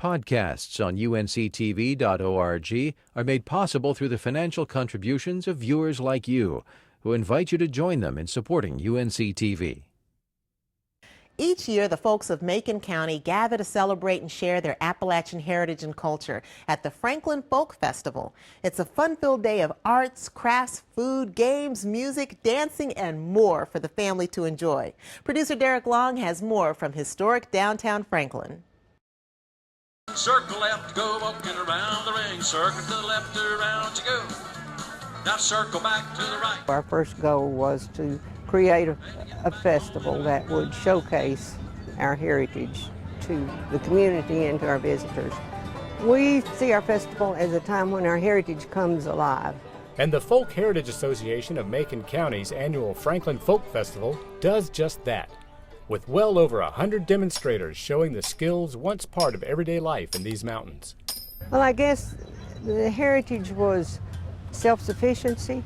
Podcasts on UNC-TV.org are made possible through the financial contributions of viewers like you, who invite you to join them in supporting UNC-TV. Each year, the folks of Macon County gather to celebrate and share their Appalachian heritage and culture at the Franklin Folk Festival. It's a fun-filled day of arts, crafts, food, games, music, dancing, and more for the family to enjoy. Producer Derek Long has more from historic downtown Franklin. Circle left, go walking around the ring. Circle to the left, around you go. Now circle back to the right. Our first goal was to create a festival that would showcase our heritage to the community and to our visitors. We see our festival as a time when our heritage comes alive. And the Folk Heritage Association of Macon County's annual Franklin Folk Festival does just that, with well over 100 demonstrators showing the skills once part of everyday life in these mountains. Well, I guess the heritage was self-sufficiency.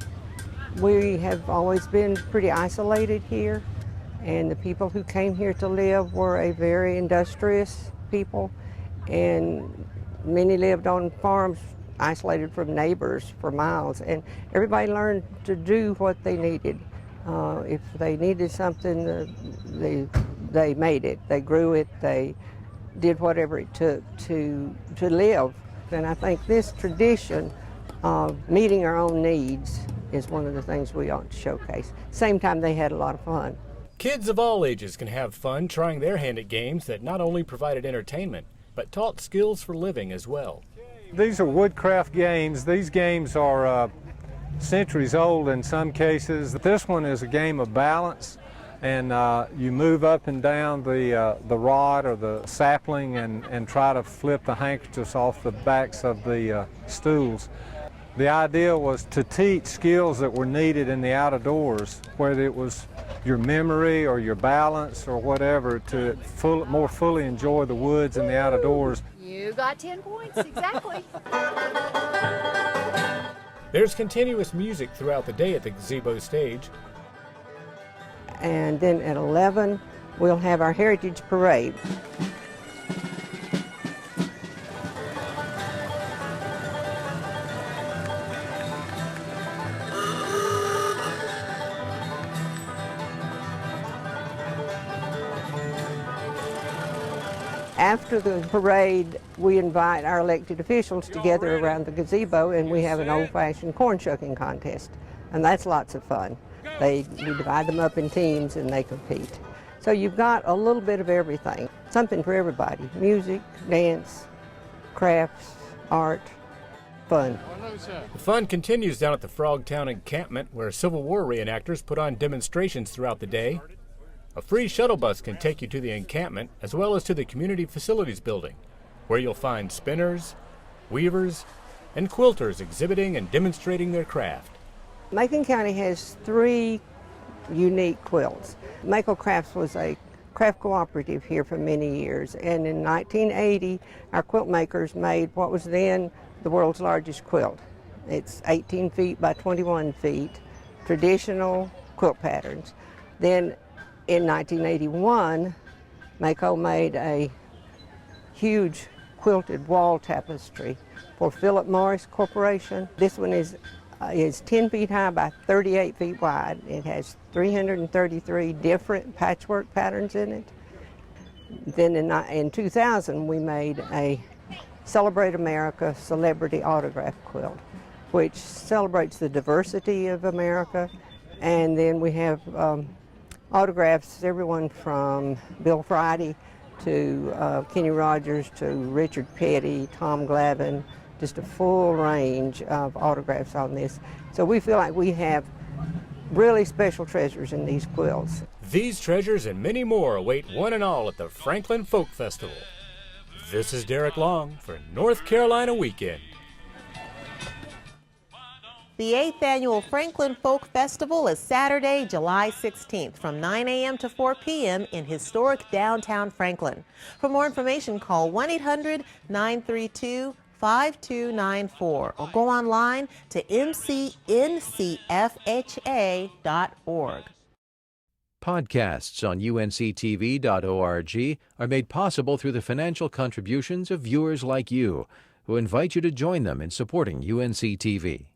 We have always been pretty isolated here, and the people who came here to live were a very industrious people, and many lived on farms isolated from neighbors for miles, and everybody learned to do what they needed. If they needed something, they made it, they grew it, they did whatever it took to live. And I think this tradition of meeting our own needs is one of the things we ought to showcase. Same time, they had a lot of fun. Kids of all ages can have fun trying their hand at games that not only provided entertainment, but taught skills for living as well. These are woodcraft games. These games are centuries old in some cases. This one is a game of balance, and you move up and down the rod or the sapling and try to flip the handkerchiefs off the backs of the stools. The idea was to teach skills that were needed in the outdoors, whether it was your memory or your balance or whatever, to more fully enjoy the woods and the outdoors. You got 10 points, exactly. There's continuous music throughout the day at the gazebo stage. And then at 11, we'll have our Heritage Parade. After the parade, we invite our elected officials together around the gazebo, and we have an old-fashioned corn shucking contest, and that's lots of fun. We divide them up in teams and they compete. So you've got a little bit of everything, something for everybody: music, dance, crafts, art, fun. The fun continues down at the Frogtown Encampment, where Civil War reenactors put on demonstrations throughout the day. A free shuttle bus can take you to the encampment as well as to the Community Facilities Building, where you'll find spinners, weavers, and quilters exhibiting and demonstrating their craft. Macon County has 3 unique quilts. Mako Crafts was a craft cooperative here for many years, and in 1980 our quilt makers made what was then the world's largest quilt. It's 18 feet by 21 feet, traditional quilt patterns. Then in 1981, Mako made a huge quilted wall tapestry for Philip Morris Corporation. This one is 10 feet high by 38 feet wide. It has 333 different patchwork patterns in it. Then in 2000, we made a Celebrate America Celebrity Autograph Quilt, which celebrates the diversity of America. And then we have autographs, everyone from Bill Friday to Kenny Rogers to Richard Petty, Tom Glavine, just a full range of autographs on this. So we feel like we have really special treasures in these quilts. These treasures and many more await one and all at the Franklin Folk Festival. This is Derek Long for North Carolina Weekend. The 8th Annual Franklin Folk Festival is Saturday, July 16th from 9 a.m. to 4 p.m. in historic downtown Franklin. For more information, call 1-800-932-5294 or go online to mcncfha.org. Podcasts on UNC-TV.org are made possible through the financial contributions of viewers like you, who invite you to join them in supporting UNC-TV.